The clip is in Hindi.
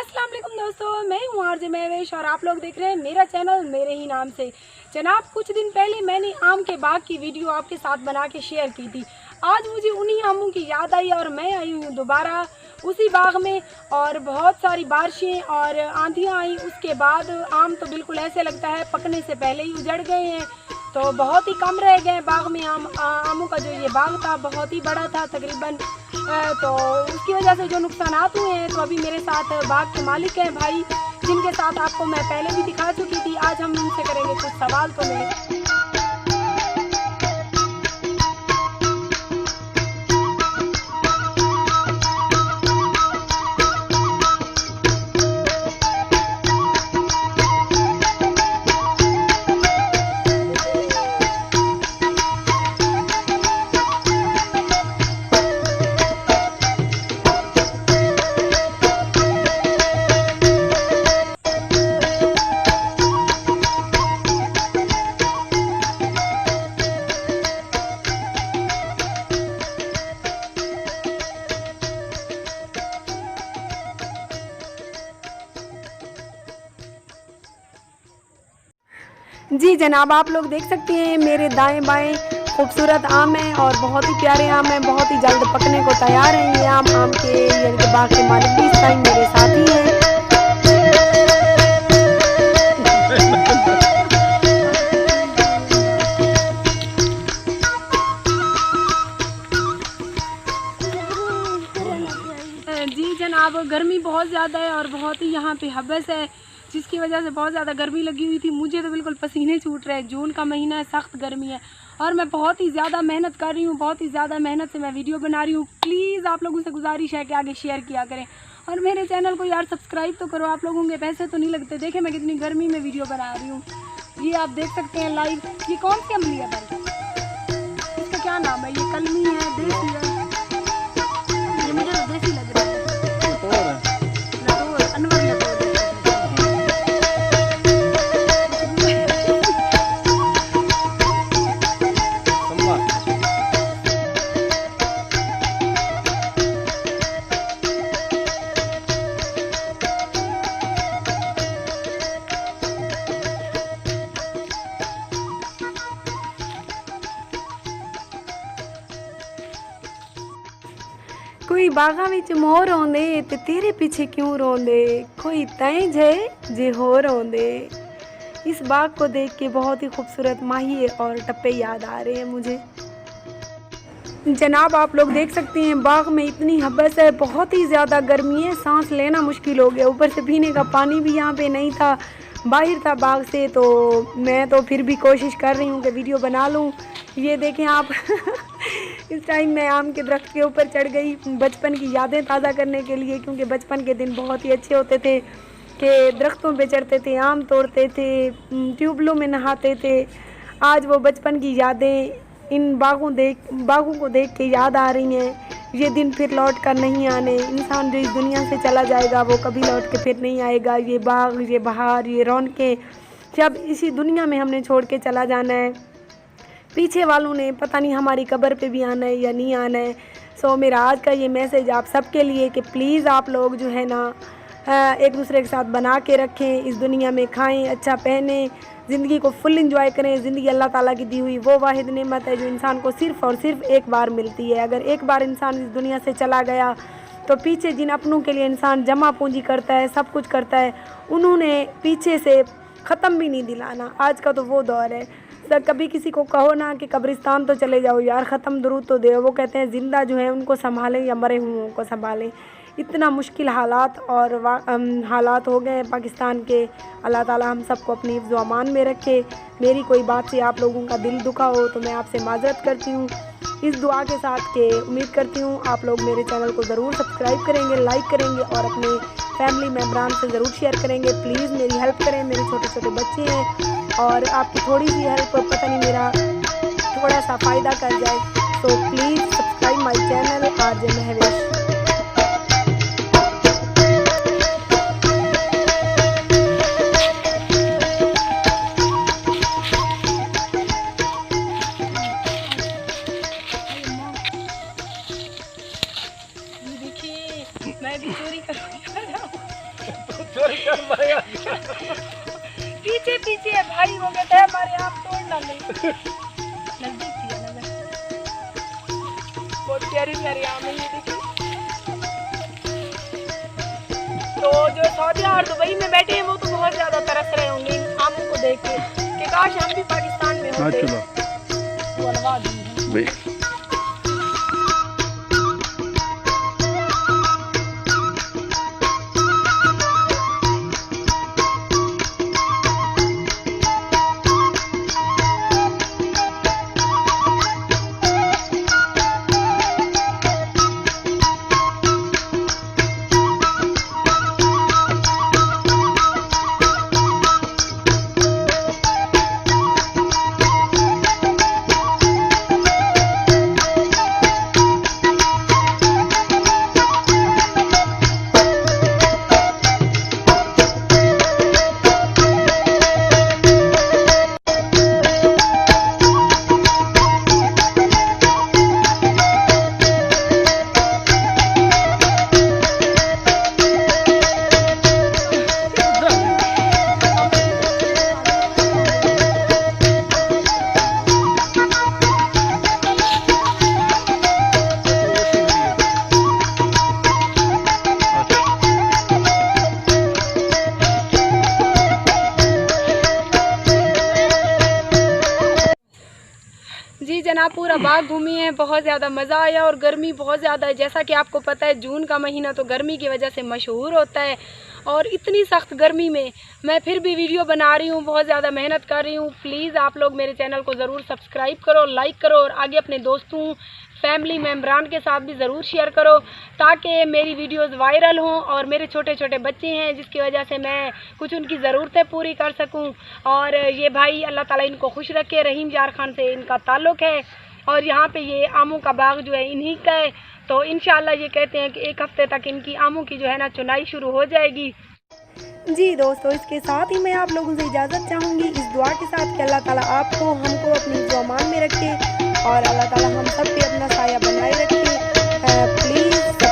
अस्सलाम वालेकुम दोस्तों, मैं हूँ आरजे महवेश और आप लोग देख रहे हैं मेरा चैनल मेरे ही नाम से। जनाब, कुछ दिन पहले मैंने आम के बाग की वीडियो आपके साथ बना के शेयर की थी। आज मुझे उन्हीं आमों की याद आई और मैं आई हूँ दोबारा उसी बाग में। और बहुत सारी बारिशें और आंधियाँ आई, उसके बाद आम तो बिल्कुल ऐसे लगता है पकने से पहले ही उजड़ गए हैं। तो बहुत ही कम रह गए बाग में आमों का जो ये बाग था बहुत ही बड़ा था तकरीबन। तो उसकी वजह से जो नुकसानात हुए हैं, तो अभी मेरे साथ बाग के मालिक हैं भाई, जिनके साथ आपको मैं पहले भी दिखा चुकी थी। आज हम उनसे करेंगे कुछ सवाल। तो मैं जी जनाब, आप लोग देख सकते हैं मेरे दाएं बाएं खूबसूरत आम हैं और बहुत ही प्यारे आम हैं, बहुत ही जल्द पकने को तैयार हैं। ये आम के यानी कि बाग के मालिक भी इस टाइम मेरे साथ ही हैं। जी जनाब, गर्मी बहुत ज़्यादा है और बहुत ही यहाँ पे हबस है, जिसकी वजह से बहुत ज़्यादा गर्मी लगी हुई थी। मुझे तो बिल्कुल पसीने छूट रहे हैं। जून का महीना है, सख्त गर्मी है और मैं बहुत ही ज़्यादा मेहनत कर रही हूँ, बहुत ही ज़्यादा मेहनत से मैं वीडियो बना रही हूँ। प्लीज़ आप लोगों से गुजारिश है कि आगे शेयर किया करें और मेरे चैनल को यार सब्सक्राइब तो करो। आप लोगों के पैसे तो नहीं लगते। देखें मैं कितनी गर्मी में वीडियो बना रही हूँ। ये आप देख सकते हैं लाइव। ये कौन सी अमली है भाई? इसका क्या नाम है? ये कलमी है, देसी है? ये मुझे तो देसी लग रहा है। अनवर लटोर। कोई बागा विच मोर आउंदे ते तेरे पीछे क्यों रोंदे, कोई तैं जे होर आउंदे। इस बाग को देख के बहुत ही खूबसूरत माहिए और टप्पे याद आ रहे हैं मुझे। जनाब, आप लोग देख सकते हैं बाग में इतनी हबस है, बहुत ही ज़्यादा गर्मी है, सांस लेना मुश्किल हो गया। ऊपर से पीने का पानी भी यहाँ पे नहीं था, बाहर था बाग से। तो मैं तो फिर भी कोशिश कर रही हूँ कि वीडियो बना लूँ। ये देखें आप इस टाइम मैं आम के दरख्त के ऊपर चढ़ गई बचपन की यादें ताज़ा करने के लिए, क्योंकि बचपन के दिन बहुत ही अच्छे होते थे कि दरख्तों पे चढ़ते थे, आम तोड़ते थे, ट्यूबवेलों में नहाते थे। आज वो बचपन की यादें इन बागों को देख के याद आ रही हैं। ये दिन फिर लौट कर नहीं आने। इंसान जो इस दुनिया से चला जाएगा वो कभी लौट के फिर नहीं आएगा। ये बाग, ये बहार, ये रौनकें सब इसी दुनिया में हमने छोड़ के चला जाना है। पीछे वालों ने पता नहीं हमारी कब्र पे भी आना है या नहीं आना है। सो मेरा आज का ये मैसेज आप सबके लिए कि प्लीज़ आप लोग जो है ना एक दूसरे के साथ बना के रखें, इस दुनिया में खाएं, अच्छा पहने, ज़िंदगी को फुल एंजॉय करें। ज़िंदगी अल्लाह ताला की दी हुई वो वाहिद नेमत है जो इंसान को सिर्फ़ और सिर्फ एक बार मिलती है। अगर एक बार इंसान इस दुनिया से चला गया तो पीछे जिन अपनों के लिए इंसान जमा पूंजी करता है, सब कुछ करता है, उन्होंने पीछे से ख़त्म भी नहीं दिलाना। आज का तो वो दौर है। सर कभी किसी को कहो ना कि कब्रिस्तान तो चले जाओ यार, ख़त्म दुरूद तो दे, वो कहते हैं ज़िंदा जो है उनको संभालें या मरे हुओं को संभालें। इतना मुश्किल हालात और हालात हो गए हैं पाकिस्तान के। अल्लाह ताला हम सबको अपनी हिफ्ज़ व अमान में रखे। मेरी कोई बात से आप लोगों का दिल दुखा हो तो मैं आपसे माज़रत करती हूँ, इस दुआ के साथ के उम्मीद करती हूँ आप लोग मेरे चैनल को ज़रूर सब्सक्राइब करेंगे, लाइक करेंगे और अपने फैमिली मेम्बरान से ज़रूर शेयर करेंगे। प्लीज़ मेरी हेल्प करें, मेरे छोटे छोटे बच्चे हैं और आपकी थोड़ी सी हेल्प पता नहीं मेरा थोड़ा सा फ़ायदा कर जाए। तो please subscribe my channel RJ Mahwish. मैं भी चोरी करूँगी। पीछे पीछे है भाई, वो कहते हैं हमारे आम तोड़ डाले। नजदीक थी नजर, बहुत प्यारी प्यारी आम है ये देखिए। तो जो सऊदी और दुबई में बैठे हैं वो तो बहुत ज्यादा तरस रहे होंगे इन आमों को देख के कि काश हम भी पाकिस्तान में होते। वो अलवा दी है। जी जनाब, पूरा बाग घूमी है, बहुत ज़्यादा मज़ा आया और गर्मी बहुत ज़्यादा है। जैसा कि आपको पता है जून का महीना तो गर्मी की वजह से मशहूर होता है और इतनी सख्त गर्मी में मैं फिर भी वीडियो बना रही हूँ, बहुत ज़्यादा मेहनत कर रही हूँ। प्लीज़ आप लोग मेरे चैनल को ज़रूर सब्सक्राइब करो, लाइक करो और आगे अपने दोस्तों फैमिली मेम्बरान के साथ भी ज़रूर शेयर करो ताकि मेरी वीडियोस वायरल हों और मेरे छोटे छोटे बच्चे हैं जिसकी वजह से मैं कुछ उनकी ज़रूरतें पूरी कर सकूं। और ये भाई अल्लाह ताला इनको खुश रखे, रहीम जार खान से इनका ताल्लुक़ है और यहाँ पे ये आमों का बाग जो है इन्हीं का है। तो इंशाल्लाह ये कहते हैं कि 1 हफ़्ते तक इनकी आमों की जो है ना चुनाई शुरू हो जाएगी। जी दोस्तों, इसके साथ ही मैं आप लोगों से इजाज़त चाहूँगी इस दुआ के साथ कि अल्लाह ताला आपको हमको अपनी ज़ुबान में रखे और अल्लाह ताला हम सब पे अपना साया बनाए रखे। प्लीज़